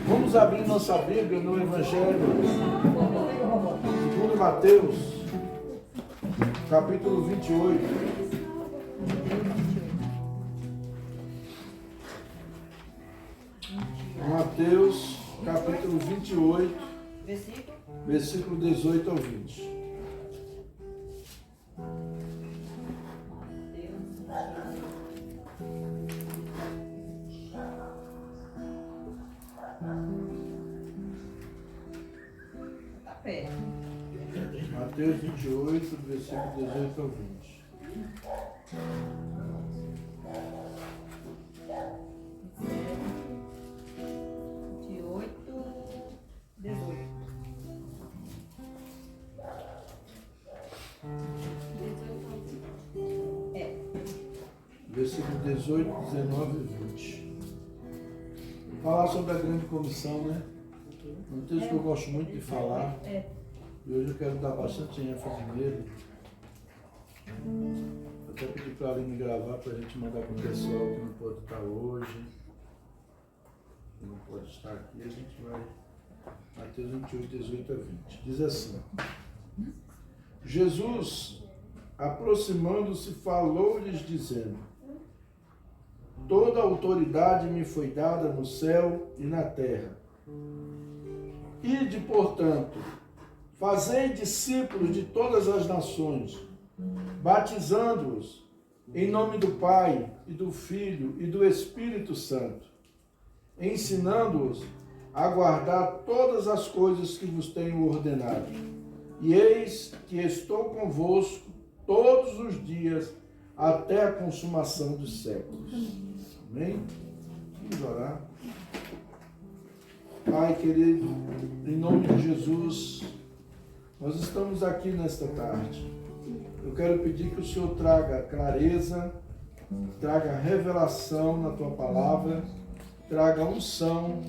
Vamos abrir nossa Bíblia no Evangelho segundo Mateus, capítulo 28. Mateus, capítulo 28, versículo 18 ao 20. Mateus 28, versículo 18 ao 20. 18, 19 e 20. Vou falar sobre a grande comissão, né? Um texto que eu gosto muito de falar. E hoje eu quero dar bastante ênfase nele. Até pedi para a Aline gravar para a gente mandar para o pessoal que não pode estar hoje. Que não pode estar aqui. A gente vai. Mateus 28, 18 a 20. Diz assim: Jesus, aproximando-se, falou-lhes dizendo: toda autoridade me foi dada no céu e na terra. Ide, portanto, fazei discípulos de todas as nações, batizando-os em nome do Pai e do Filho e do Espírito Santo, ensinando-os a guardar todas as coisas que vos tenho ordenado. E eis que estou convosco todos os dias até a consumação dos séculos. Amém? Vamos orar. Pai querido, em nome de Jesus, nós estamos aqui nesta tarde. Eu quero pedir que o Senhor traga clareza, traga revelação na Tua palavra, traga unção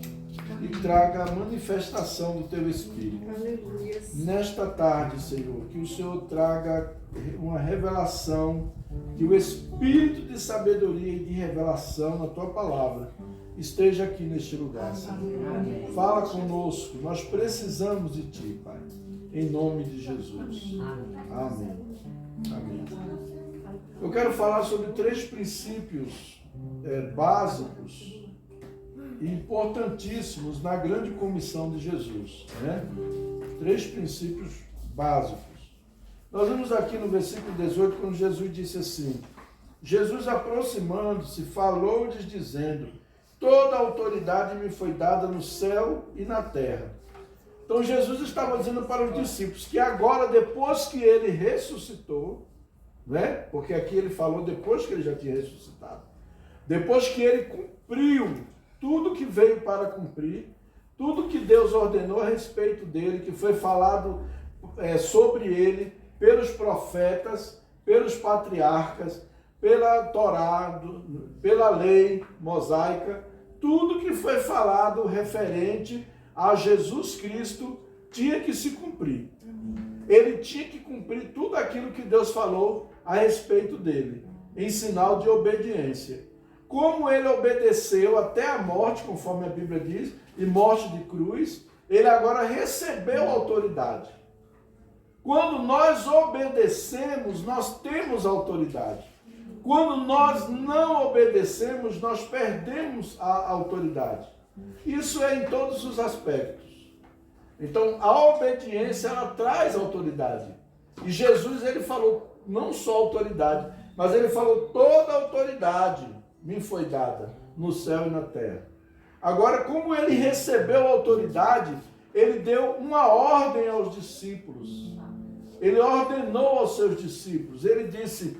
e traga manifestação do Teu Espírito. Aleluia. Nesta tarde, Senhor, que o Senhor traga uma revelação, que o Espírito de sabedoria e de revelação na Tua palavra esteja aqui neste lugar, Senhor. Amém. Fala conosco, nós precisamos de Ti, Pai, em nome de Jesus. Amém. Amém. Eu quero falar sobre 3 princípios básicos e importantíssimos na grande comissão de Jesus, né? 3 princípios básicos. Nós vemos aqui no versículo 18, quando Jesus disse assim: Jesus, aproximando-se, falou-lhes dizendo: toda a autoridade me foi dada no céu e na terra. Então Jesus estava dizendo para os discípulos que agora, depois que ele ressuscitou, né? Porque aqui ele falou depois que ele já tinha ressuscitado, depois que ele cumpriu tudo que veio para cumprir, tudo que Deus ordenou a respeito dele, que foi falado sobre ele pelos profetas, pelos patriarcas, pela Torá, pela lei mosaica, tudo que foi falado referente a Jesus Cristo tinha que se cumprir. Ele tinha que cumprir tudo aquilo que Deus falou a respeito dele, em sinal de obediência. Como ele obedeceu até a morte, conforme a Bíblia diz, e morte de cruz, ele agora recebeu autoridade. Quando nós obedecemos, nós temos autoridade. Quando nós não obedecemos, nós perdemos a autoridade. Isso é em todos os aspectos. Então, a obediência, ela traz autoridade. E Jesus, ele falou não só autoridade, mas ele falou toda a autoridade me foi dada no céu e na terra. Agora, como ele recebeu a autoridade, ele deu uma ordem aos discípulos. Ele ordenou aos seus discípulos. Ele disse: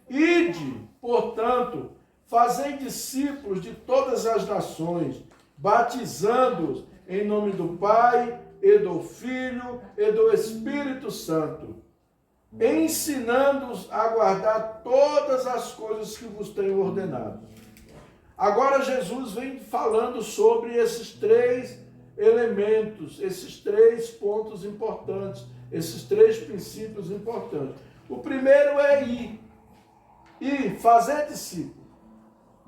ide, portanto, fazei discípulos de todas as nações, batizando-os em nome do Pai, e do Filho, e do Espírito Santo, ensinando-os a guardar todas as coisas que vos tenho ordenado. Agora Jesus vem falando sobre esses 3 elementos, esses 3 pontos importantes, esses 3 princípios importantes. O primeiro é ir, fazer discípulo.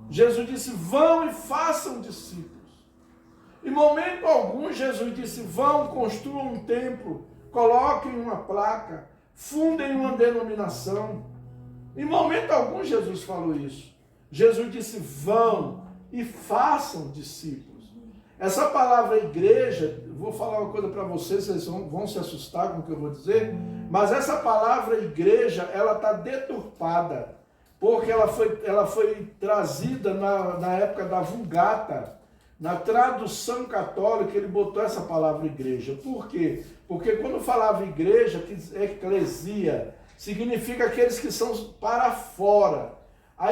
Jesus disse, vão e façam discípulos. Em momento algum, Jesus disse, vão, construam um templo, coloquem uma placa, fundem uma denominação. Em momento algum, Jesus falou isso. Jesus disse, vão e façam discípulos. Essa palavra igreja, vou falar uma coisa para vocês, vocês vão se assustar com o que eu vou dizer, mas essa palavra igreja, ela está deturpada, porque ela foi trazida na época da Vulgata. Na tradução católica, ele botou essa palavra igreja. Por quê? Porque quando falava igreja, eclesia, significa aqueles que são para fora. A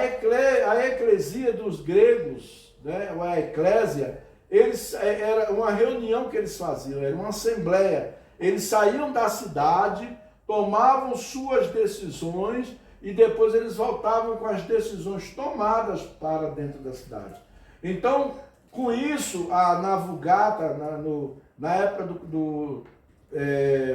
eclesia dos gregos, né, ou a eclésia, era uma reunião que eles faziam, era uma assembleia. Eles saíam da cidade, tomavam suas decisões e depois eles voltavam com as decisões tomadas para dentro da cidade. Então, com isso, na Vulgata, na época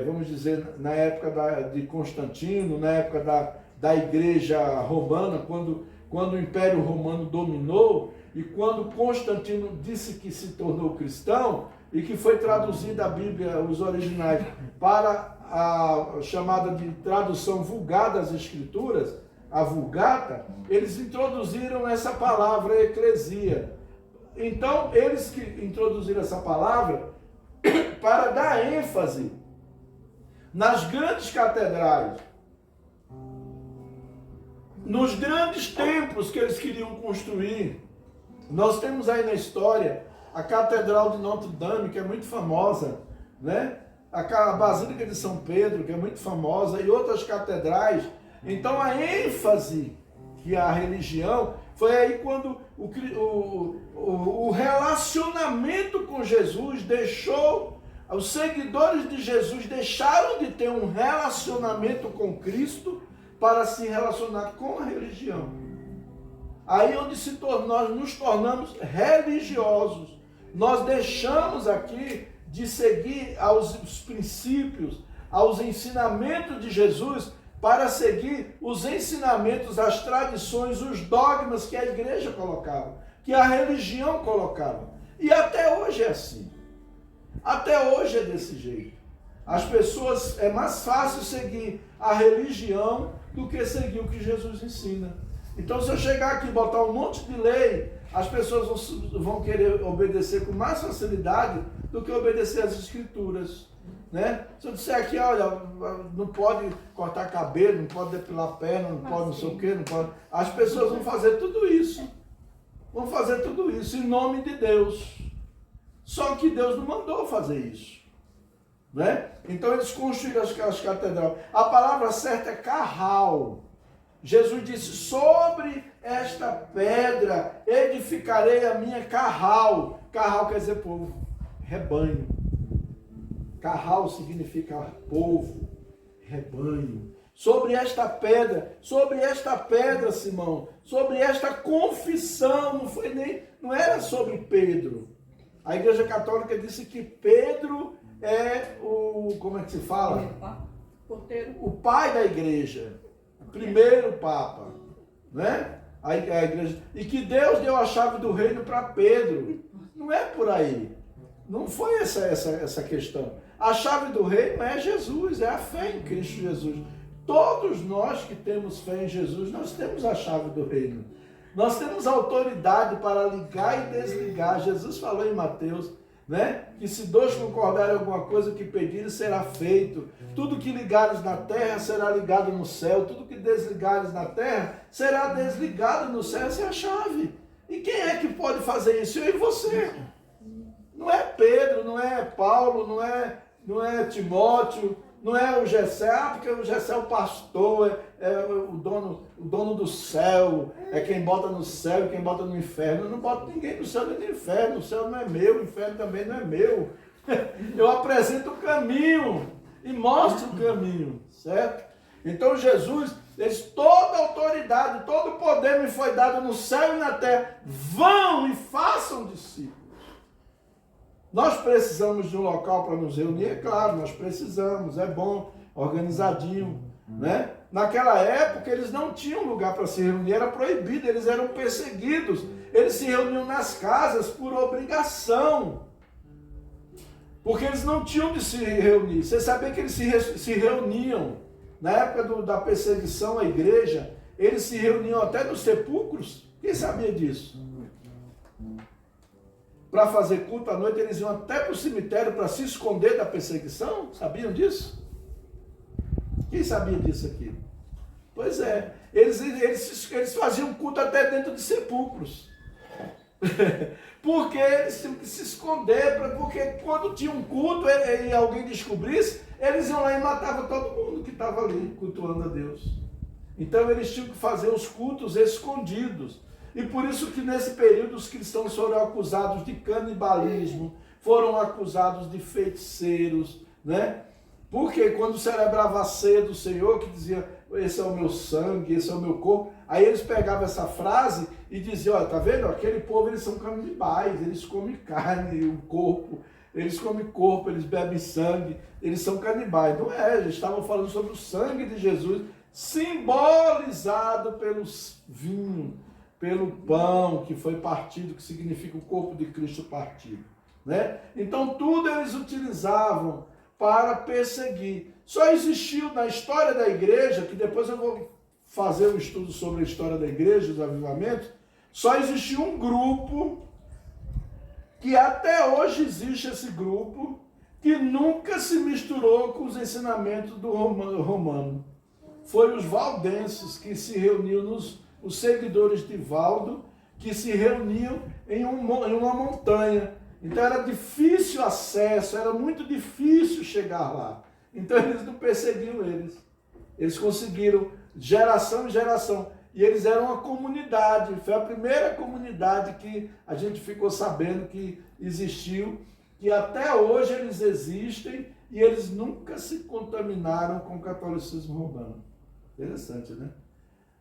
vamos dizer, na época de Constantino, na época da Igreja Romana, quando o Império Romano dominou, e quando Constantino disse que se tornou cristão, e que foi traduzida a Bíblia, os originais, para a chamada de tradução vulgar das Escrituras, a Vulgata, eles introduziram essa palavra eclesia. Então, eles que introduziram essa palavra para dar ênfase nas grandes catedrais, nos grandes templos que eles queriam construir. Nós temos aí na história a Catedral de Notre Dame, que é muito famosa, né? A Basílica de São Pedro, que é muito famosa, e outras catedrais. Então, a ênfase que a religião foi aí quando o relacionamento com Jesus deixou, os seguidores de Jesus deixaram de ter um relacionamento com Cristo para se relacionar com a religião. Aí onde nós nos tornamos religiosos. Nós deixamos aqui de seguir aos princípios, aos ensinamentos de Jesus, para seguir os ensinamentos, as tradições, os dogmas que a igreja colocava, que a religião colocava. E até hoje é assim. Até hoje é desse jeito. As pessoas, é mais fácil seguir a religião do que seguir o que Jesus ensina. Então, se eu chegar aqui e botar um monte de lei, as pessoas vão querer obedecer com mais facilidade do que obedecer às Escrituras. Né? Se eu disser aqui, olha, não pode cortar cabelo, não pode depilar a perna, não pode não sei o quê, não pode... As pessoas vão fazer tudo isso. Vão fazer tudo isso em nome de Deus. Só que Deus não mandou fazer isso. Né? Então eles construíram as catedrais. A palavra certa é carral. Jesus disse, sobre esta pedra edificarei a minha carral. Carral quer dizer povo, rebanho. Carral significa povo, rebanho. Sobre esta pedra, Simão, sobre esta confissão, não era sobre Pedro. A Igreja Católica disse que Pedro é como é que se fala? O pai da igreja, o primeiro papa, né? A igreja, e que Deus deu a chave do reino para Pedro. Não é por aí. Não foi essa questão. A chave do reino é Jesus, é a fé em Cristo Jesus. Todos nós que temos fé em Jesus, nós temos a chave do reino. Nós temos autoridade para ligar e desligar. Jesus falou em Mateus, né? Que se dois concordarem em alguma coisa que pedirem, será feito. Tudo que ligares na terra será ligado no céu. Tudo que desligares na terra será desligado no céu. Essa é a chave. E quem é que pode fazer isso? Eu e você. Não é Pedro, não é Paulo, não é Timóteo, não é o Gessé, porque o Gessé é o pastor, é o dono do céu, é quem bota no céu e quem bota no inferno. Eu não boto ninguém no céu nem no inferno, o céu não é meu, o inferno também não é meu. Eu apresento o caminho e mostro o caminho, certo? Então Jesus, toda a autoridade, todo o poder me foi dado no céu e na terra. Vão e façam discípulos. Nós precisamos de um local para nos reunir, é claro, nós precisamos, é bom, organizadinho, né? Naquela época, eles não tinham lugar para se reunir, era proibido, eles eram perseguidos. Eles se reuniam nas casas por obrigação, porque eles não tinham de se reunir. Você sabia que eles se reuniam, na época da perseguição à igreja, eles se reuniam até nos sepulcros? Quem sabia disso? Para fazer culto à noite, eles iam até para o cemitério para se esconder da perseguição? Sabiam disso? Quem sabia disso aqui? Pois é, eles faziam culto até dentro de sepulcros. Porque eles tinham que se esconder, porque quando tinha um culto e alguém descobrisse, eles iam lá e matavam todo mundo que estava ali cultuando a Deus. Então eles tinham que fazer os cultos escondidos. E por isso que nesse período os cristãos foram acusados de canibalismo, foram acusados de feiticeiros, né? Porque quando celebrava a ceia do Senhor, que dizia, esse é o meu sangue, esse é o meu corpo, aí eles pegavam essa frase e diziam, olha, tá vendo? Aquele povo, eles são canibais, eles comem carne, o corpo, eles comem corpo, eles bebem sangue, eles são canibais. Não é, eles estavam falando sobre o sangue de Jesus, simbolizado pelos vinhos, pelo pão que foi partido, que significa o corpo de Cristo partido, né? Então tudo eles utilizavam para perseguir. Só existiu na história da igreja, que depois eu vou fazer um estudo sobre a história da igreja, os avivamentos, só existiu um grupo, que até hoje existe esse grupo, que nunca se misturou com os ensinamentos do romano. Foi os valdenses que se reuniam, os seguidores de Valdo, que se reuniam em uma montanha. Então era difícil acesso, era muito difícil chegar lá. Então eles não perseguiam eles. Eles conseguiram, geração em geração. E eles eram uma comunidade. Foi a primeira comunidade que a gente ficou sabendo que existiu, que até hoje eles existem e eles nunca se contaminaram com o catolicismo romano. Interessante, né?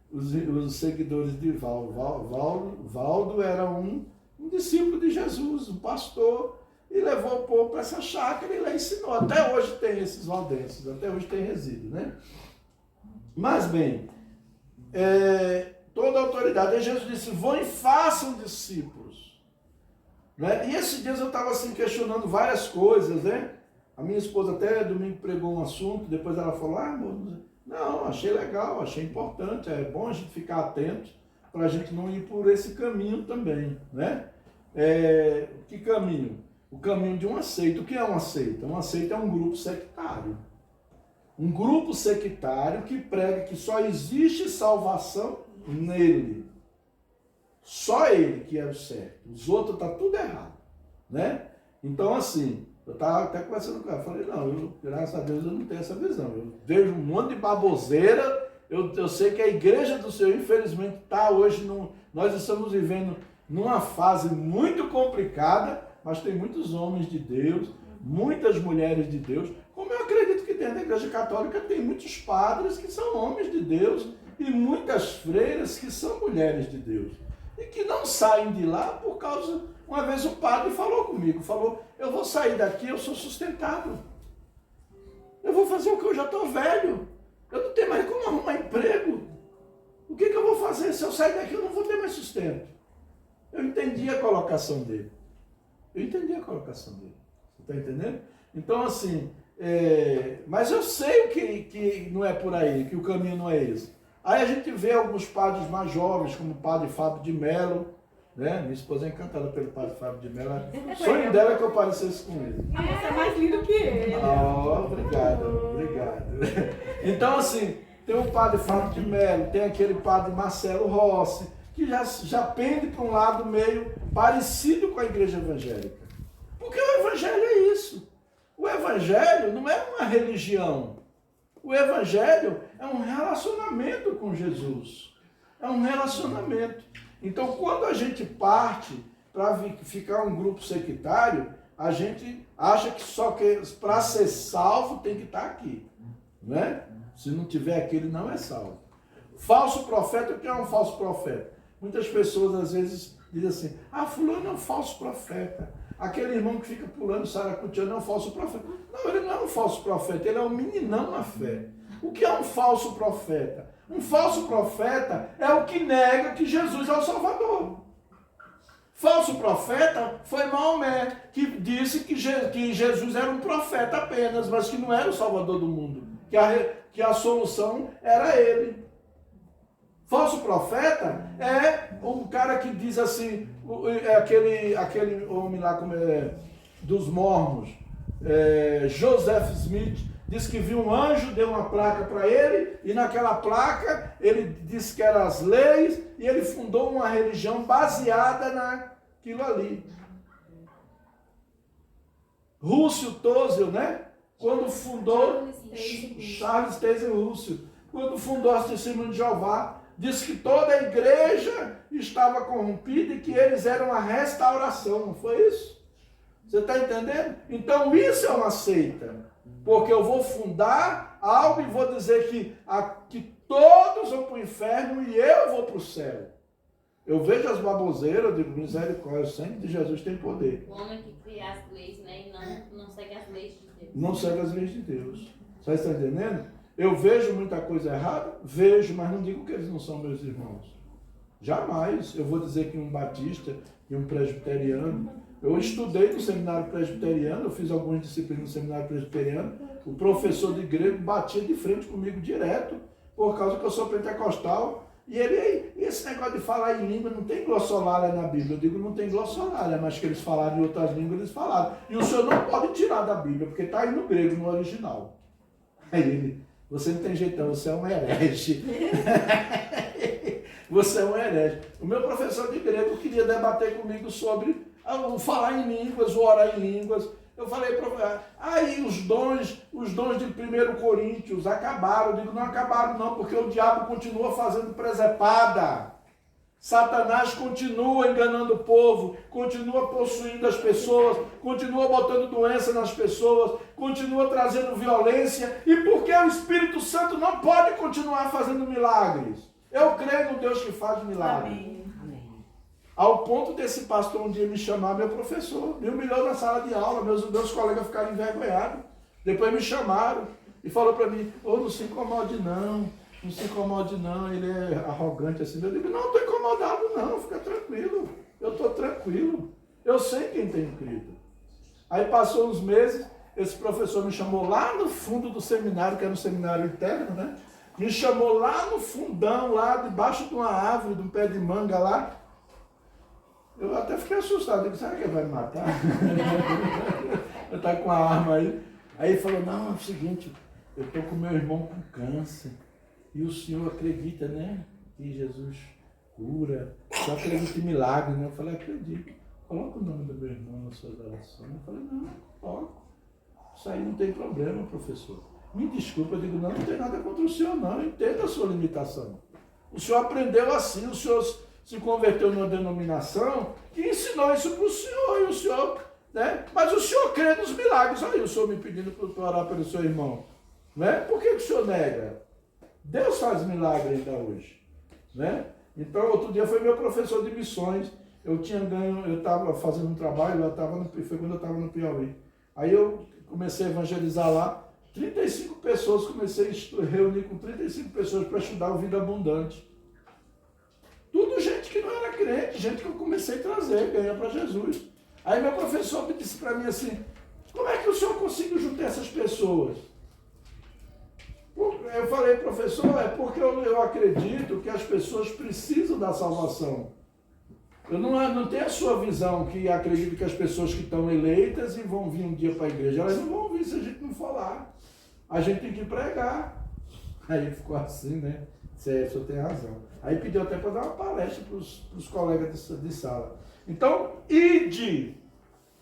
Os seguidores de Valdo era um discípulo de Jesus, um pastor, e levou o povo para essa chácara e lá ensinou. Até hoje tem esses valdenses, até hoje tem resíduo, né? Mas bem, toda a autoridade, aí Jesus disse, vão e façam discípulos. Né? E esses dias eu estava assim questionando várias coisas, né? A minha esposa até domingo pregou um assunto, depois ela falou, não, achei legal, achei importante, é bom a gente ficar atento para a gente não ir por esse caminho também, né? Que caminho? O caminho de uma seita. O que é uma seita? Uma seita é um grupo sectário. Um grupo sectário que prega que só existe salvação nele. Só ele que é o certo. Os outros tá tudo errado, né? Então assim, eu estava até conversando com ela, falei, não, graças a Deus eu não tenho essa visão. Eu vejo um monte de baboseira, eu sei que a igreja do Senhor, infelizmente, está hoje, nós estamos vivendo numa fase muito complicada, mas tem muitos homens de Deus, muitas mulheres de Deus, como eu acredito que dentro da igreja católica tem muitos padres que são homens de Deus e muitas freiras que são mulheres de Deus. E que não saem de lá por causa... Uma vez o padre falou comigo, eu vou sair daqui, eu sou sustentável. Eu vou fazer o que eu já estou velho. Eu não tenho mais como arrumar emprego. O que eu vou fazer? Se eu sair daqui, eu não vou ter mais sustento. Eu entendi a colocação dele. Você está entendendo? Então, assim, mas eu sei que não é por aí, que o caminho não é esse. Aí a gente vê alguns padres mais jovens, como o padre Fábio de Mello, né? Minha esposa é encantada pelo padre Fábio de Mello. O sonho dela é que eu parecesse com ele. Você é mais lindo que ele. Obrigado. Então, assim, tem o padre Fábio de Mello, tem aquele padre Marcelo Rossi, que já pende para um lado meio parecido com a igreja evangélica. Porque o evangelho é isso. O evangelho não é uma religião. O evangelho é um relacionamento com Jesus. É um relacionamento. Então, quando a gente parte para ficar um grupo sectário, a gente acha que só que para ser salvo tem que estar aqui, né? Se não tiver aqui, ele não é salvo. Falso profeta, o que é um falso profeta? Muitas pessoas às vezes dizem assim, fulano é um falso profeta. Aquele irmão que fica pulando, saracuteando é um falso profeta. Não, ele não é um falso profeta, ele é um meninão na fé. O que é um falso profeta? Um falso profeta é o que nega que Jesus é o Salvador. Falso profeta foi Maomé, que disse que Jesus era um profeta apenas, mas que não era o Salvador do mundo, que a solução era ele. Falso profeta é um cara que diz assim, aquele homem lá dos mormons, Joseph Smith, diz que viu um anjo, deu uma placa para ele, e naquela placa ele disse que eram as leis, e ele fundou uma religião baseada naquilo ali. Rússio Tozel, né? Quando fundou, Charles Taze Russell, quando fundou a Testemunha de Jeová, disse que toda a igreja estava corrompida e que eles eram a restauração, não foi isso? Você está entendendo? Então isso é uma seita. Porque eu vou fundar algo e vou dizer que todos vão para o inferno e eu vou para o céu. Eu vejo as baboseiras, eu digo, misericórdia, o sangue de Jesus tem poder. O homem que cria as leis, né, e não segue as leis de Deus. Não segue as leis de Deus. Você está entendendo? Eu vejo muita coisa errada? Vejo, mas não digo que eles não são meus irmãos. Jamais eu vou dizer que um batista e um presbiteriano. Eu estudei no seminário presbiteriano, eu fiz algumas disciplinas no seminário presbiteriano. O professor de grego batia de frente comigo direto, por causa que eu sou pentecostal. E esse negócio de falar em língua, não tem glossolária na Bíblia. Eu digo, não tem glossolária, mas que eles falaram em outras línguas, eles falaram. E o senhor não pode tirar da Bíblia, porque está aí no grego, no original. Aí ele, você não tem jeitão, você é um herege. Você é um herege. O meu professor de grego queria debater comigo sobre o falar em línguas, o orar em línguas. Eu falei para ele, aí os dons de 1 Coríntios acabaram. Eu digo, não acabaram não, porque o diabo continua fazendo presepada. Satanás continua enganando o povo, continua possuindo as pessoas, continua botando doença nas pessoas, continua trazendo violência. E porque o Espírito Santo não pode continuar fazendo milagres. Eu creio no Deus que faz milagres. Amém. Ao ponto desse pastor um dia me chamar, meu professor, me humilhou na sala de aula, meus colegas ficaram envergonhados. Depois me chamaram e falou para mim, não se incomode não se incomode não, ele é arrogante assim. Eu digo, não estou incomodado não, fica tranquilo, eu estou tranquilo, eu sei quem tem crido. Aí passou uns meses, esse professor me chamou lá no fundo do seminário, que era um seminário interno, né? Me chamou lá no fundão, lá debaixo de uma árvore, de um pé de manga lá. Eu até fiquei assustado, digo, será que ele vai me matar? Eu estava com a arma aí. Aí ele falou, não, é o seguinte, eu estou com meu irmão com câncer. E o senhor acredita, né? Que Jesus cura. O senhor acredita em milagre, né? Eu falei, acredito. Coloca o nome do meu irmão na sua oração. Eu falei, não, coloco. Isso aí não tem problema, professor. Me desculpa, eu digo, não tem nada contra o senhor, não. Eu entendo a sua limitação. O senhor aprendeu assim, o senhor se converteu numa denominação que ensinou isso para o senhor, e o senhor, né? Mas o senhor crê nos milagres. Aí o senhor me pedindo para orar pelo seu irmão, né? Por que o senhor nega? Deus faz milagre ainda hoje, né? Então, outro dia foi meu professor de missões. Eu estava fazendo um trabalho, foi quando eu estava no Piauí. Aí eu comecei a evangelizar lá, 35 pessoas, comecei a reunir com 35 pessoas para estudar o Vida Abundante. Tudo gente que não era crente, gente que eu comecei a trazer, ganhar para Jesus. Aí meu professor me disse para mim assim, como é que o senhor conseguiu juntar essas pessoas? Eu falei, professor, é porque eu acredito que as pessoas precisam da salvação. Eu não tenho a sua visão que acredito que as pessoas que estão eleitas e vão vir um dia para a igreja, elas não vão vir se a gente não for lá. A gente tem que pregar. Aí ficou assim, né? Você tem razão. Aí pediu até para dar uma palestra para os colegas de sala. Então, ide.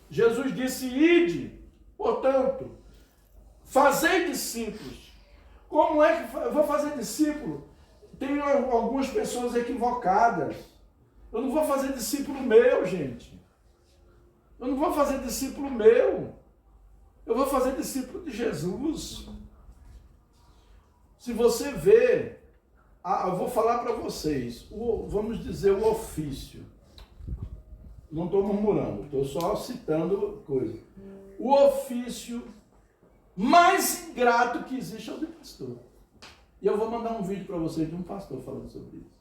Jesus disse, ide. Portanto, fazei discípulos. Como é que eu vou fazer discípulo? Tem algumas pessoas equivocadas. Eu não vou fazer discípulo meu, gente. Eu não vou fazer discípulo meu. Eu vou fazer discípulo de Jesus. Se você vê, eu vou falar para vocês, vamos dizer o ofício. Não estou murmurando, estou só citando coisa. O ofício mais ingrato que existe é o de pastor. E eu vou mandar um vídeo para vocês de um pastor falando sobre isso.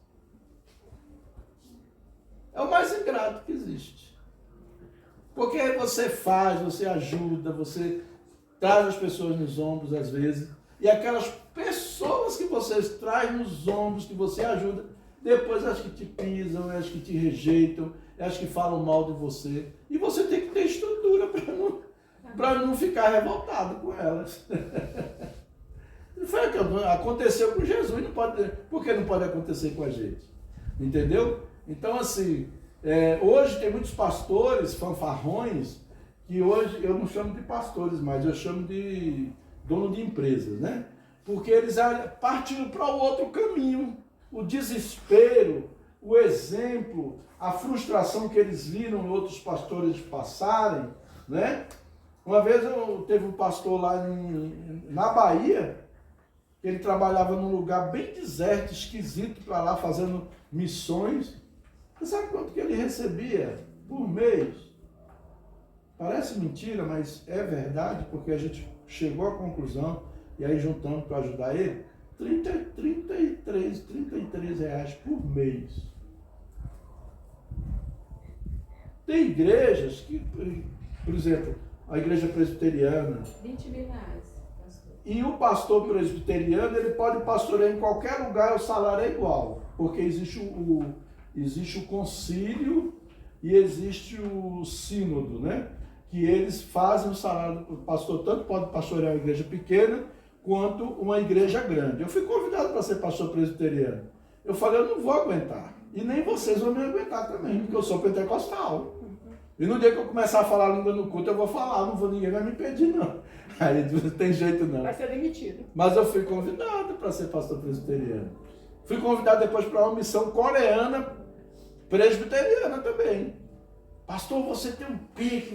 É o mais ingrato que existe. Porque aí você faz, você ajuda, você traz as pessoas nos ombros às vezes, e aquelas pessoas que você traz nos ombros, que você ajuda, depois as que te pisam, as que te rejeitam, as que falam mal de você. E você tem que ter estrutura para não ficar revoltado com elas. Foi o que aconteceu com Jesus, não pode, por que não pode acontecer com a gente? Entendeu? Então, assim, hoje tem muitos pastores, fanfarrões, que hoje eu não chamo de pastores mais, eu chamo de dono de empresas, né? Porque eles partiram para o outro caminho. O desespero, o exemplo, a frustração que eles viram outros pastores passarem, né? Uma vez teve um pastor lá na Bahia, ele trabalhava num lugar bem deserto, esquisito para lá, fazendo missões. Você sabe quanto que ele recebia por mês? Parece mentira, mas é verdade, porque a gente chegou à conclusão, e aí juntando para ajudar ele, 33 reais por mês. Tem igrejas que, por exemplo, a igreja presbiteriana, 20 mil reais. e o pastor presbiteriano, ele pode pastorear em qualquer lugar, o salário é igual, porque existe o concílio e existe o sínodo, né? Que eles fazem o salário do pastor, tanto pode pastorear uma igreja pequena, quanto uma igreja grande. Eu fui convidado para ser pastor presbiteriano. Eu falei, eu não vou aguentar. E nem vocês vão me aguentar também, porque eu sou pentecostal. E no dia que eu começar a falar a língua no culto, eu vou falar, ninguém vai me impedir, não. Aí não tem jeito, não. Vai ser demitido. Mas eu fui convidado para ser pastor presbiteriano. Fui convidado depois para uma missão coreana, presbiteriana também. Pastor, você tem um pique,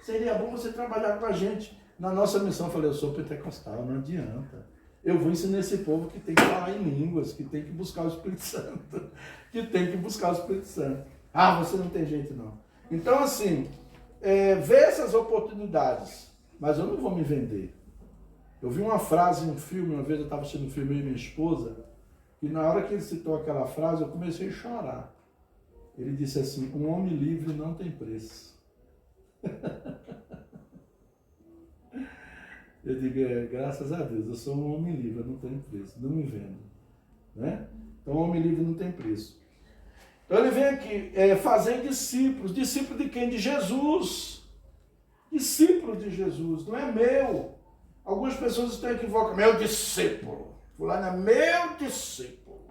seria bom você trabalhar com a gente na nossa missão. Eu falei, eu sou pentecostal, não adianta. Eu vou ensinar esse povo que tem que falar em línguas, que tem que buscar o Espírito Santo. Que tem que buscar o Espírito Santo. Ah, você não tem jeito não. Então, assim, vê essas oportunidades, mas eu não vou me vender. Eu vi uma frase em um filme, uma vez eu estava assistindo um filme e minha esposa, e na hora que ele citou aquela frase, eu comecei a chorar. Ele disse assim, um homem livre não tem preço. Eu digo, graças a Deus, eu sou um homem livre, eu não tenho preço, não me vendo. Né? Então, um homem livre não tem preço. Então ele vem aqui, fazer discípulos. Discípulo de quem? De Jesus. Discípulo de Jesus, não é meu. Algumas pessoas estão equivocadas. Meu discípulo. Fulano é meu discípulo.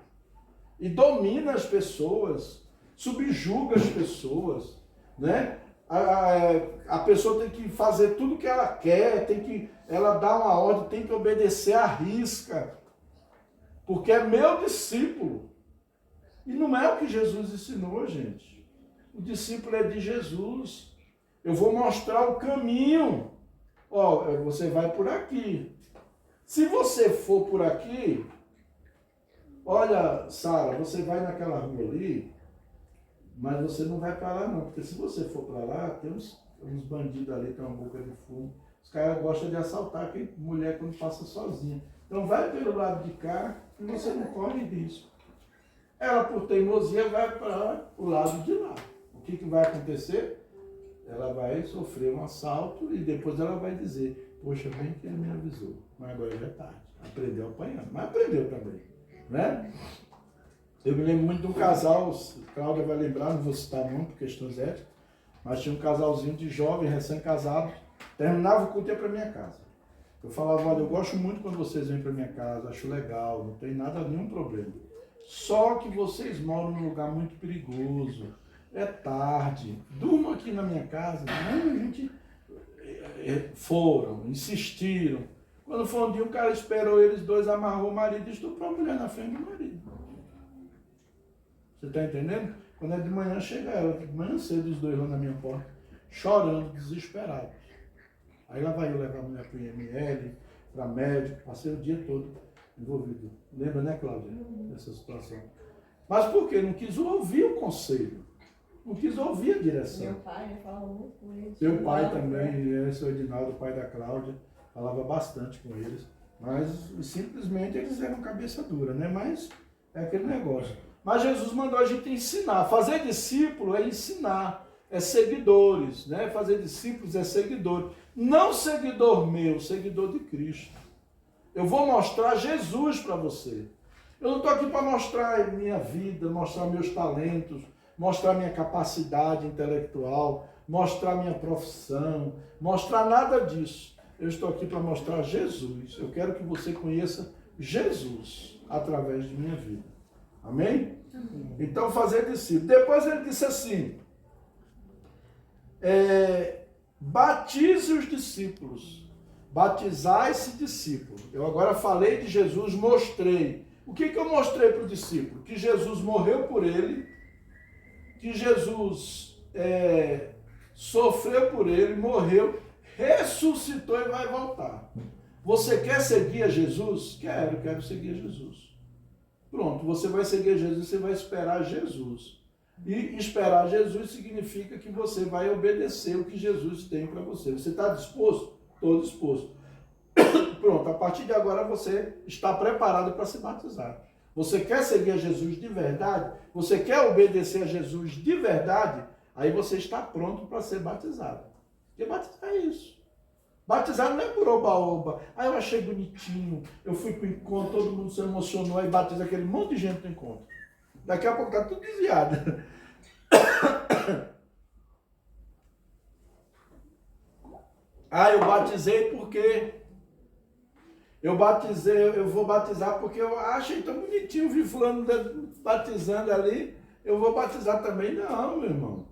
E domina as pessoas, subjuga as pessoas, né? A pessoa tem que fazer tudo o que ela quer, ela dá uma ordem, tem que obedecer à risca. Porque é meu discípulo. E não é o que Jesus ensinou, gente. O discípulo é de Jesus. Eu vou mostrar o caminho. Ó, você vai por aqui. Se você for por aqui, olha, Sara, você vai naquela rua ali, mas você não vai para lá não, porque se você for para lá, tem uns bandidos ali, tem uma boca de fumo. Os caras gostam de assaltar quem, mulher quando passa sozinha. Então vai pelo lado de cá e você não corre risco. Ela, por teimosia, vai para o lado de lá. O que vai acontecer? Ela vai sofrer um assalto e depois ela vai dizer, poxa, bem que ele me avisou, mas agora já é tarde. Aprendeu apanhando, mas aprendeu também. Né? Eu me lembro muito de um casal, Cláudia vai lembrar, não vou citar nome por questões éticas, mas tinha um casalzinho de jovem, recém-casado, terminava o culto e ia para minha casa. Eu falava, olha, eu gosto muito quando vocês vêm para minha casa, acho legal, não tem nada, nenhum problema. Só que vocês moram num lugar muito perigoso, é tarde, durmam aqui na minha casa. Não, a gente foram, insistiram. Quando foi um dia, o cara esperou eles dois, amarrou o marido e estuprou a mulher na frente do marido. Você está entendendo? Quando é de manhã, chega ela, de manhã cedo, os dois lá na minha porta, chorando, desesperados. Aí lá vai eu levar a mulher para o IML, para médico, passei o dia todo envolvido. Lembra, né, Cláudia, dessa situação? Mas por quê? Não quis ouvir o conselho. Não quis ouvir a direção. Meu pai falava muito com eles. Meu pai também, esse é o Edinaldo, o pai da Cláudia, falava bastante com eles. Mas simplesmente eles eram cabeça dura, né? Mas é aquele negócio. Mas Jesus mandou a gente ensinar. Fazer discípulo é ensinar, é seguidores, né? Fazer discípulos é seguidor. Não seguidor meu, seguidor de Cristo. Eu vou mostrar Jesus para você. Eu não estou aqui para mostrar minha vida, mostrar meus talentos, mostrar minha capacidade intelectual, mostrar minha profissão, mostrar nada disso. Eu estou aqui para mostrar Jesus. Eu quero que você conheça Jesus através de minha vida. Amém? Então, fazer discípulo. Depois ele disse assim, batize os discípulos. Batizar esse discípulo. Eu agora falei de Jesus, mostrei. O que eu mostrei para o discípulo? Que Jesus morreu por ele, que Jesus sofreu por ele, morreu, ressuscitou e vai voltar. Você quer seguir a Jesus? Quero seguir a Jesus. Pronto, você vai seguir a Jesus, você vai esperar Jesus. E esperar Jesus significa que você vai obedecer o que Jesus tem para você. Você está disposto? Estou disposto. Pronto, a partir de agora você está preparado para se batizar. Você quer seguir a Jesus de verdade? Você quer obedecer a Jesus de verdade? Aí você está pronto para ser batizado. Porque batizar é isso. Batizar não é por oba-oba. Eu achei bonitinho, eu fui para o encontro, todo mundo se emocionou, aí batiza aquele monte de gente no encontro. Daqui a pouco está tudo desviado. Eu batizei porque... Eu vou batizar porque eu achei tão bonitinho, vi fulano batizando ali, eu vou batizar também. Não, meu irmão.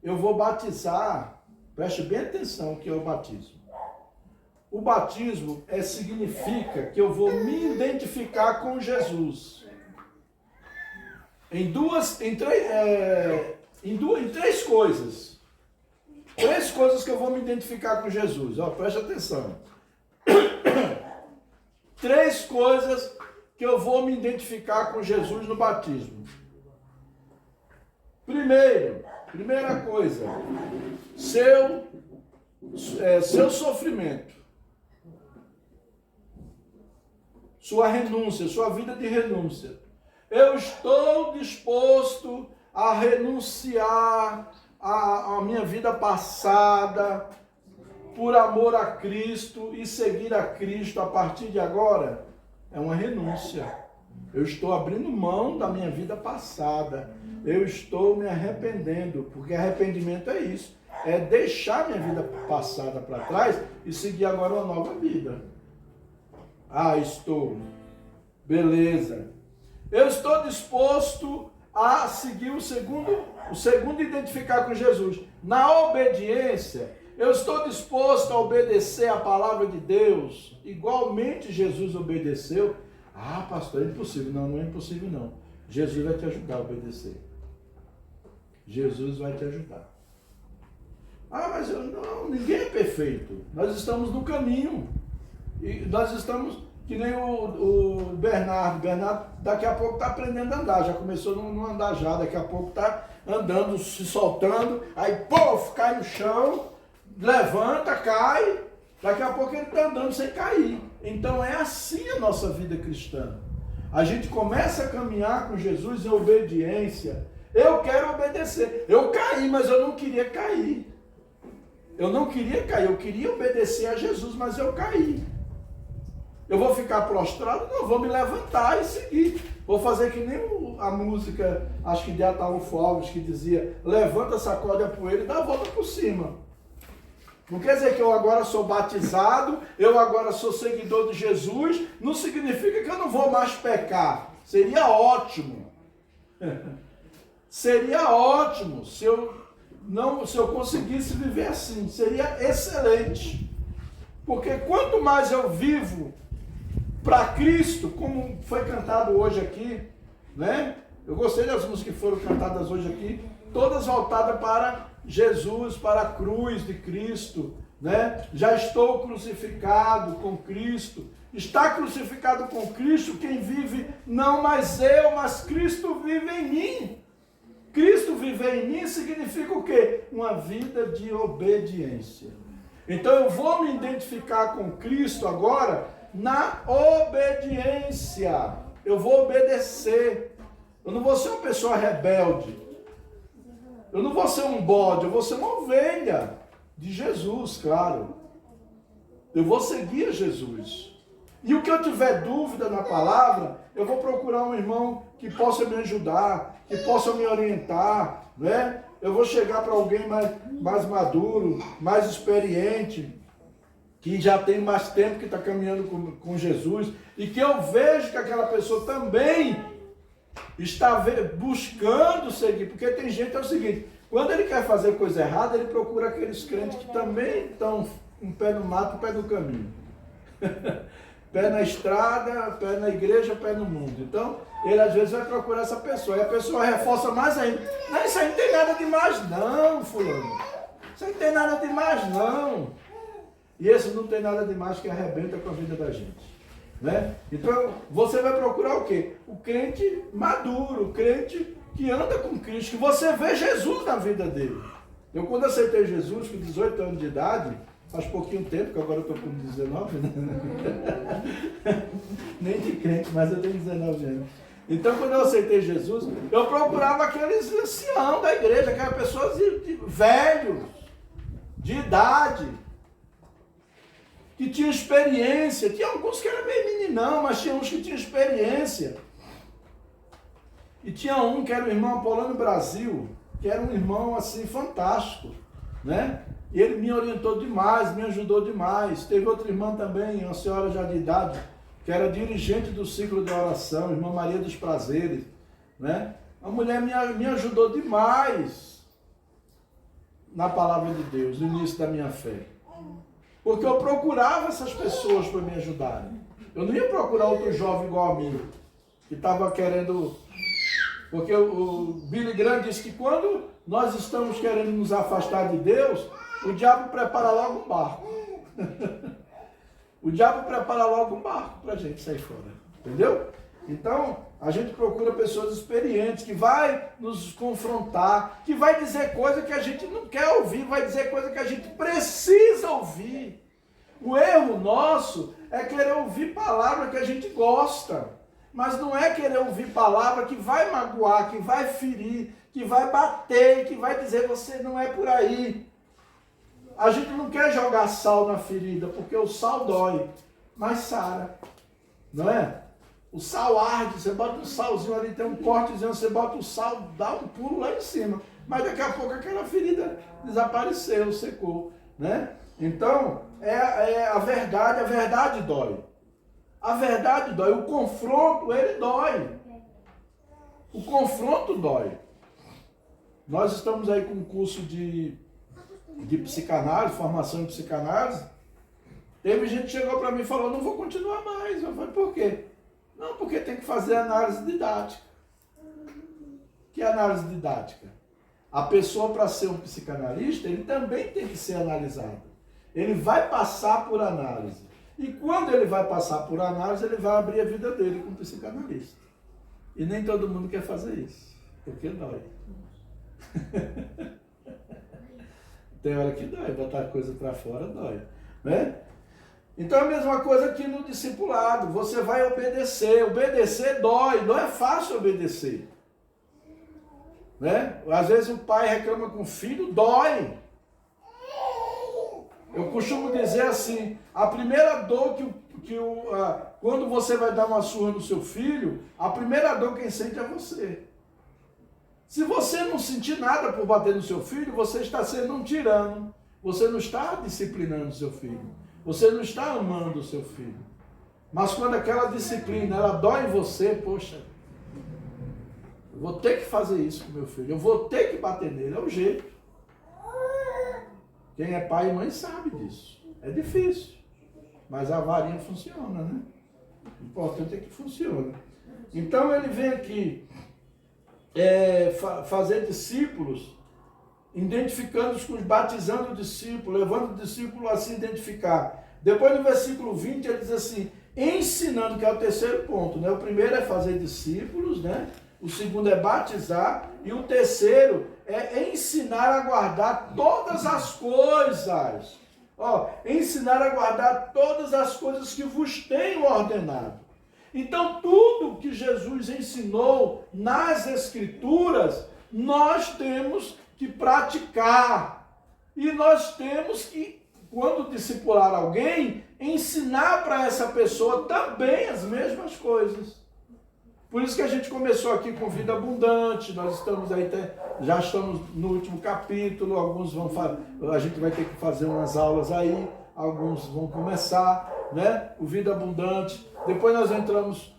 Eu vou batizar, preste bem atenção que é o batismo. O batismo significa que eu vou me identificar com Jesus. Em três coisas. Três coisas que eu vou me identificar com Jesus. Preste atenção. Três coisas que eu vou me identificar com Jesus no batismo. Primeira coisa, seu sofrimento, sua renúncia, sua vida de renúncia. Eu estou disposto a renunciar à minha vida passada, por amor a Cristo e seguir a Cristo a partir de agora, é uma renúncia. Eu estou abrindo mão da minha vida passada. Eu estou me arrependendo, porque arrependimento é isso. É deixar minha vida passada para trás e seguir agora uma nova vida. Estou. Beleza. Eu estou disposto a seguir o segundo identificar com Jesus. Na obediência, eu estou disposto a obedecer a palavra de Deus, igualmente Jesus obedeceu. Pastor, é impossível. Não é impossível não. Jesus vai te ajudar a obedecer. Jesus vai te ajudar. Mas ninguém é perfeito. Nós estamos no caminho. E nós estamos, que nem o Bernardo. Bernardo daqui a pouco está aprendendo a andar. Já começou a não andar já. Daqui a pouco está andando, se soltando. Aí, cai no chão. Levanta, cai, daqui a pouco ele está andando sem cair. Então é assim a nossa vida cristã. A gente começa a caminhar com Jesus em obediência. Eu quero obedecer. Eu caí, mas eu não queria cair. Eu queria obedecer a Jesus, mas eu caí. Eu vou ficar prostrado? Não, vou me levantar e seguir. Vou fazer que nem a música, acho que de Ataúfo Alves, que dizia, levanta, sacode a poeira e dá a volta por cima. Não quer dizer que eu agora sou batizado, eu agora sou seguidor de Jesus, não significa que eu não vou mais pecar. Seria ótimo. Seria ótimo se eu conseguisse viver assim. Seria excelente. Porque quanto mais eu vivo para Cristo, como foi cantado hoje aqui, né? Eu gostei das músicas que foram cantadas hoje aqui, todas voltadas para Jesus, para a cruz de Cristo, né? Já estou crucificado com Cristo. Está crucificado com Cristo quem vive, não mais eu, mas Cristo vive em mim. Cristo viver em mim significa o quê? Uma vida de obediência. Então eu vou me identificar com Cristo agora na obediência. Eu vou obedecer. Eu não vou ser uma pessoa rebelde. Eu não vou ser um bode, eu vou ser uma ovelha de Jesus, claro. Eu vou seguir Jesus. E o que eu tiver dúvida na palavra, eu vou procurar um irmão que possa me ajudar, que possa me orientar, né? Eu vou chegar para alguém mais maduro, mais experiente, que já tem mais tempo que está caminhando com Jesus, e que eu vejo que aquela pessoa também está buscando seguir, porque tem gente que é o seguinte, quando ele quer fazer coisa errada, ele procura aqueles crentes que também estão um pé no mato, um pé no caminho. Pé na estrada, pé na igreja, pé no mundo. Então, ele às vezes vai procurar essa pessoa, e a pessoa reforça mais ainda. Não, isso aí não tem nada demais não, fulano. Isso aí não tem nada demais não. E esse não tem nada demais que arrebenta com a vida da gente. Né? Então, você vai procurar o quê? O crente maduro, o crente que anda com Cristo, que você vê Jesus na vida dele. Eu, quando aceitei Jesus, com 18 anos de idade, faz pouquinho tempo, que agora eu estou com 19, né? Nem de crente, mas eu tenho 19 anos. Então, quando eu aceitei Jesus, eu procurava aqueles anciãos da igreja, aquelas pessoas velhos, de idade, que tinham experiência. Tinha alguns que eram bem meninão, mas tinha uns que tinham experiência. E tinha um que era o irmão Apolônio Brasil, que era um irmão assim fantástico, né? E ele me orientou demais, me ajudou demais. Teve outra irmã também, uma senhora já de idade, que era dirigente do ciclo de oração, irmã Maria dos Prazeres, né? A mulher me ajudou demais na palavra de Deus, no início da minha fé. Porque eu procurava essas pessoas para me ajudarem. Eu não ia procurar outro jovem igual a mim, que estava querendo... Porque o Billy Graham disse que quando nós estamos querendo nos afastar de Deus, o diabo prepara logo um barco. O diabo prepara logo um barco para a gente sair fora. Entendeu? Então, a gente procura pessoas experientes, que vai nos confrontar, que vai dizer coisa que a gente não quer ouvir, vai dizer coisa que a gente precisa ouvir. O erro nosso é querer ouvir palavra que a gente gosta. Mas não é querer ouvir palavra que vai magoar, que vai ferir, que vai bater, que vai dizer você não é por aí. A gente não quer jogar sal na ferida, porque o sal dói, mas sara. Não é? O sal arde, você bota um salzinho ali, tem um cortezinho, você bota o sal, dá um pulo lá em cima. Mas daqui a pouco aquela ferida desapareceu, secou. Né? Então, a verdade dói. A verdade dói, o confronto, ele dói. O confronto dói. Nós estamos aí com um curso de psicanálise, formação em psicanálise. Teve gente que chegou para mim e falou, não vou continuar mais. Eu falei, por quê? Não, porque tem que fazer análise didática. Que análise didática? A pessoa, para ser um psicanalista, ele também tem que ser analisado. Ele vai passar por análise. E quando ele vai passar por análise, ele vai abrir a vida dele como psicanalista. E nem todo mundo quer fazer isso, porque dói. Tem hora que dói, botar a coisa para fora dói. Né? Então é a mesma coisa aqui no discipulado, você vai obedecer. Obedecer dói, não é fácil obedecer. Né? Às vezes o pai reclama com o filho, dói. Eu costumo dizer assim, a primeira dor quando você vai dar uma surra no seu filho, a primeira dor quem sente é você. Se você não sentir nada por bater no seu filho, você está sendo um tirano. Você não está disciplinando o seu filho. Você não está amando o seu filho. Mas quando aquela disciplina, ela dói em você, poxa, eu vou ter que fazer isso com meu filho, eu vou ter que bater nele, é o jeito. Quem é pai e mãe sabe disso. É difícil. Mas a varinha funciona, né? O importante é que funcione. Então ele vem aqui fazer discípulos, identificando-os com os, batizando o discípulo, levando o discípulo a se identificar. Depois no versículo 20 ele diz assim, ensinando, que é o terceiro ponto, né? O primeiro é fazer discípulos, né? O segundo é batizar, e o terceiro é ensinar a guardar todas as coisas Ó, ensinar a guardar todas as coisas que vos tenho ordenado. Então, tudo que Jesus ensinou nas Escrituras, nós temos que praticar. E nós temos que, quando discipular alguém, ensinar para essa pessoa também as mesmas coisas. Por isso que a gente começou aqui com Vida Abundante, nós estamos aí, já estamos no último capítulo, alguns vão a gente vai ter que fazer umas aulas aí, alguns vão começar, né? O Vida Abundante. Depois nós entramos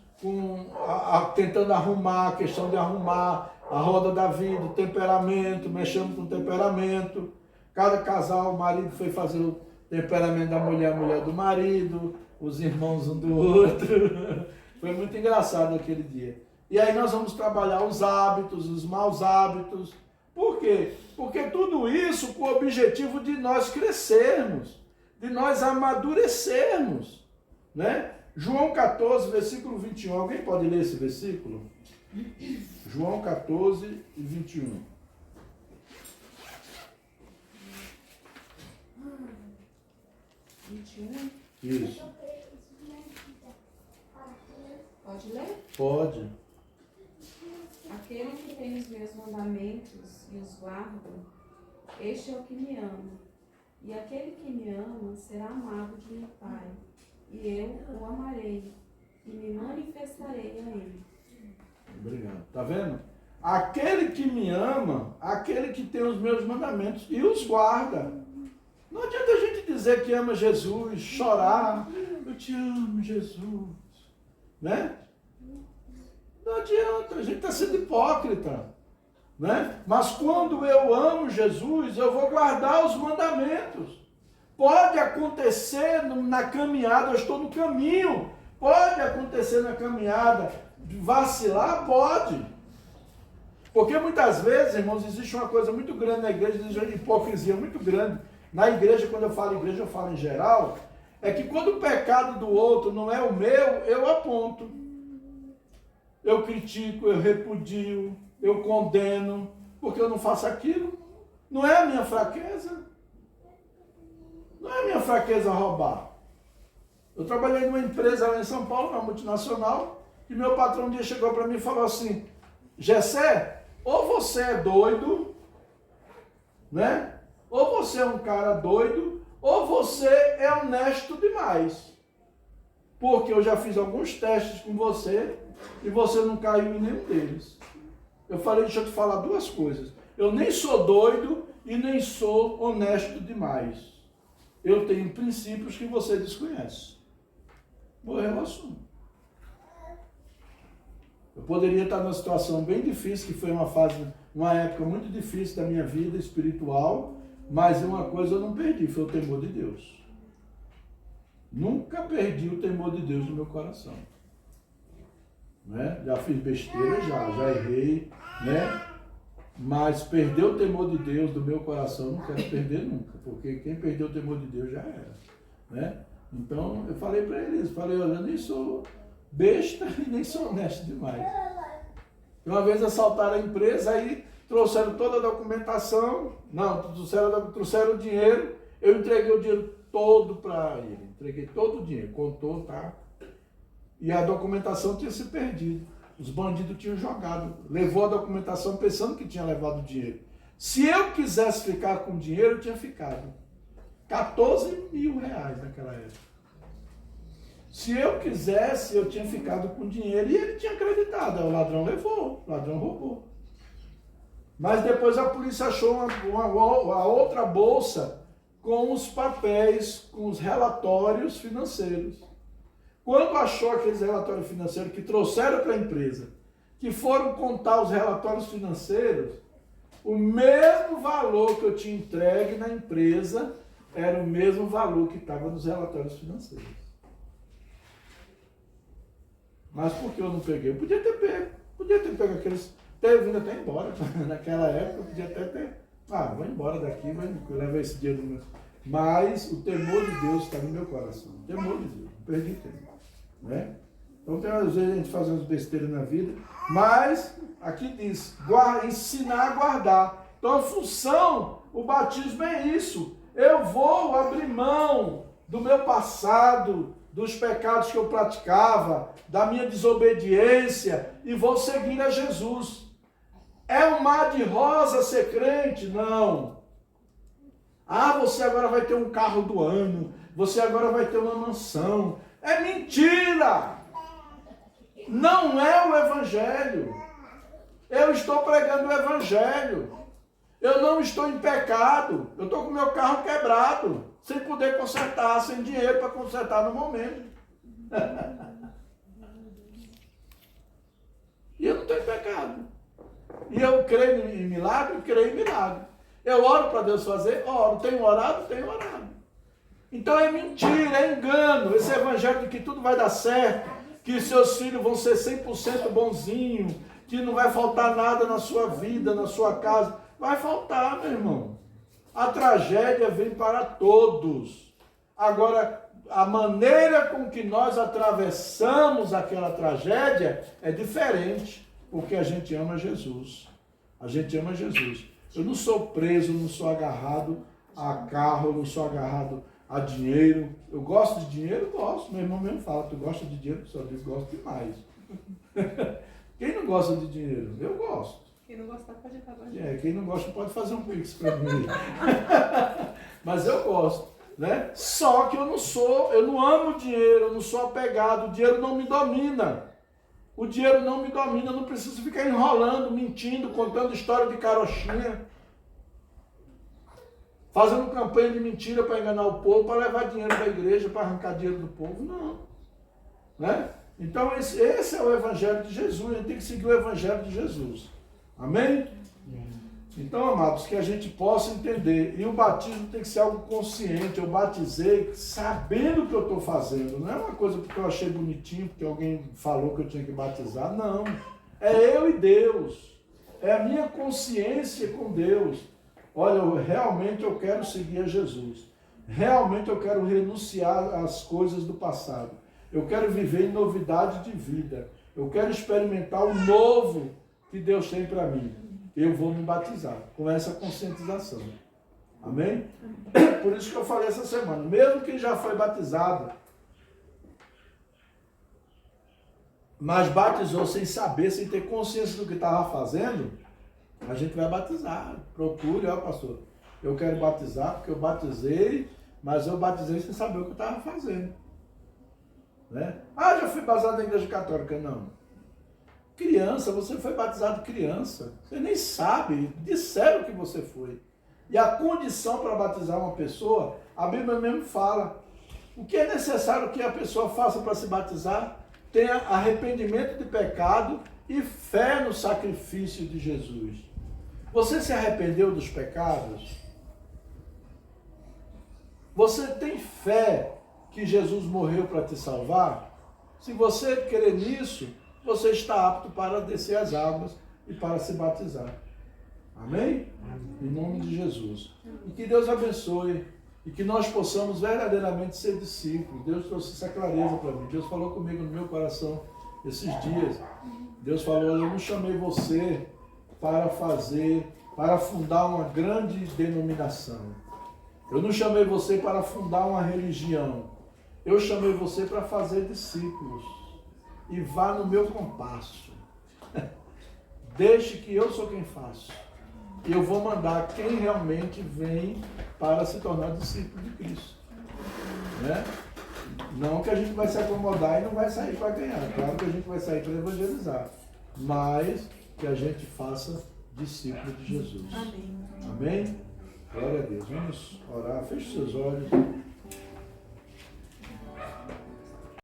tentando arrumar, a questão de arrumar a roda da vida, o temperamento, mexendo com o temperamento. Cada casal, o marido foi fazer o temperamento da mulher, a mulher do marido, os irmãos um do outro. Foi muito engraçado aquele dia. E aí nós vamos trabalhar os hábitos, os maus hábitos. Por quê? Porque tudo isso com o objetivo de nós crescermos, de nós amadurecermos, né? João 14, versículo 21. Alguém pode ler esse versículo? João 14 e 21. Isso. Pode ler? Pode. Aquele que tem os meus mandamentos e os guarda, este é o que me ama. E aquele que me ama será amado de meu Pai, e eu o amarei, e me manifestarei a ele. Obrigado. Tá vendo? Aquele que me ama, aquele que tem os meus mandamentos e os guarda. Não adianta a gente dizer que ama Jesus, chorar, eu te amo, Jesus, né? Não adianta, a gente está sendo hipócrita, né? Mas quando eu amo Jesus, eu vou guardar os mandamentos. Pode acontecer na caminhada, eu estou no caminho, pode acontecer na caminhada, vacilar, pode. Porque muitas vezes, irmãos, existe uma coisa muito grande na igreja, existe uma hipocrisia muito grande. Na igreja, quando eu falo igreja, eu falo em geral, é que quando o pecado do outro não é o meu, eu aponto. Eu critico, eu repudio, eu condeno, porque eu não faço aquilo. Não é a minha fraqueza. Não é a minha fraqueza roubar. Eu trabalhei numa empresa lá em São Paulo, uma multinacional, e meu patrão um dia chegou para mim e falou assim, Gessé, ou você é doido, né? Ou você é um cara doido, ou você é honesto demais. Porque eu já fiz alguns testes com você e você não caiu em nenhum deles. Eu falei, deixa eu te falar duas coisas. Eu nem sou doido e nem sou honesto demais. Eu tenho princípios que você desconhece. Morreu o assunto. Eu poderia estar numa situação bem difícil, que foi uma época muito difícil da minha vida espiritual, mas uma coisa eu não perdi, foi o temor de Deus. Nunca perdi o temor de Deus no meu coração. Né? Já fiz besteira, já errei, né? Mas perder o temor de Deus do meu coração não quero perder nunca, porque quem perdeu o temor de Deus já era. Né? Então eu falei para eles, olha, eu nem sou besta e nem sou honesto demais. Uma vez assaltaram a empresa, aí trouxeram toda a documentação, trouxeram o dinheiro, eu entreguei o dinheiro todo para ele, entreguei todo o dinheiro, contou, tá? E a documentação tinha se perdido, os bandidos tinham jogado, levou a documentação pensando que tinha levado o dinheiro. Se eu quisesse ficar com o dinheiro, eu tinha ficado. 14 mil reais naquela época. Se eu quisesse, eu tinha ficado com o dinheiro e ele tinha acreditado, o ladrão levou, o ladrão roubou. Mas depois a polícia achou a outra bolsa com os papéis, com os relatórios financeiros. Quando achou aqueles relatórios financeiros que trouxeram para a empresa, que foram contar os relatórios financeiros, o mesmo valor que eu tinha entregue na empresa era o mesmo valor que estava nos relatórios financeiros. Mas por que eu não peguei? Eu podia ter pego aqueles... ter vindo até embora. Naquela época eu podia até ter... vou embora daqui, vou levar esse dinheiro no meu... Mas o temor de Deus está no meu coração. O temor de Deus. Não perdi tempo. Né? Então tem às vezes a gente faz umas besteiras na vida, mas aqui diz, ensinar a guardar. Então a função, o batismo é isso. Eu vou abrir mão do meu passado, dos pecados que eu praticava, da minha desobediência e vou seguir a Jesus. É um mar de rosa ser crente? Não. Ah, você agora vai ter um carro do ano, você agora vai ter uma mansão. É mentira! Não é o Evangelho. Eu estou pregando o Evangelho. Eu não estou em pecado. Eu estou com o meu carro quebrado, sem poder consertar, sem dinheiro para consertar no momento. E eu não estou em pecado. E eu creio em milagre? Creio em milagre. Eu oro para Deus fazer? Oro. Tenho orado? Tenho orado. Então é mentira, é engano. Esse evangelho de que tudo vai dar certo, que seus filhos vão ser 100% bonzinhos, que não vai faltar nada na sua vida, na sua casa. Vai faltar, meu irmão. A tragédia vem para todos. Agora, a maneira com que nós atravessamos aquela tragédia é diferente, porque a gente ama Jesus. A gente ama Jesus. Eu não sou preso, não sou agarrado a carro, eu não sou agarrado a dinheiro. Eu gosto de dinheiro? Gosto. Meu irmão mesmo fala, tu gosta de dinheiro? Só diz, gosto demais. Quem não gosta de dinheiro? Eu gosto. Quem não gostar pode acabar. Quem não gosta pode fazer um pix para mim. Mas eu gosto, né? Só que eu não amo dinheiro, eu não sou apegado, o dinheiro não me domina. O dinheiro não me domina, eu não preciso ficar enrolando, mentindo, contando história de carochinha, fazendo campanha de mentira para enganar o povo, para levar dinheiro da igreja, para arrancar dinheiro do povo, não. Né? Então esse é o Evangelho de Jesus, a gente tem que seguir o Evangelho de Jesus. Amém? Então, amados, que a gente possa entender. E o batismo tem que ser algo consciente. Eu batizei sabendo o que eu estou fazendo. Não é uma coisa porque eu achei bonitinho, porque alguém falou que eu tinha que batizar. Não. É eu e Deus. É a minha consciência com Deus. Olha, realmente eu quero seguir a Jesus. Realmente eu quero renunciar às coisas do passado. Eu quero viver em novidade de vida. Eu quero experimentar o novo que Deus tem para mim. Eu vou me batizar com essa conscientização. Amém? Por isso que eu falei essa semana, mesmo quem já foi batizado, mas batizou sem saber, sem ter consciência do que estava fazendo, a gente vai batizar. Procure, ó pastor, eu quero batizar porque eu batizei, mas eu batizei sem saber o que eu estava fazendo. Né? Ah, já fui batizado na igreja católica. Não. Criança, você foi batizado criança. Você nem sabe, disseram que você foi. E a condição para batizar uma pessoa, a Bíblia mesmo fala. O que é necessário que a pessoa faça para se batizar? Tenha arrependimento de pecado e fé no sacrifício de Jesus. Você se arrependeu dos pecados? Você tem fé que Jesus morreu para te salvar? Se você crer nisso, você está apto para descer as águas e para se batizar. Amém? Em nome de Jesus. E que Deus abençoe e que nós possamos verdadeiramente ser discípulos. Deus trouxe essa clareza para mim. Deus falou comigo no meu coração esses dias. Deus falou, eu não chamei você para fundar uma grande denominação. Eu não chamei você para fundar uma religião. Eu chamei você para fazer discípulos. E vá no meu compasso. Deixe que eu sou quem faço. E eu vou mandar quem realmente vem para se tornar discípulo de Cristo. Né? Não que a gente vai se acomodar e não vai sair para ganhar. Claro que a gente vai sair para evangelizar. Mas que a gente faça discípulo de Jesus. Amém. Amém? Glória a Deus. Vamos orar. Feche seus olhos.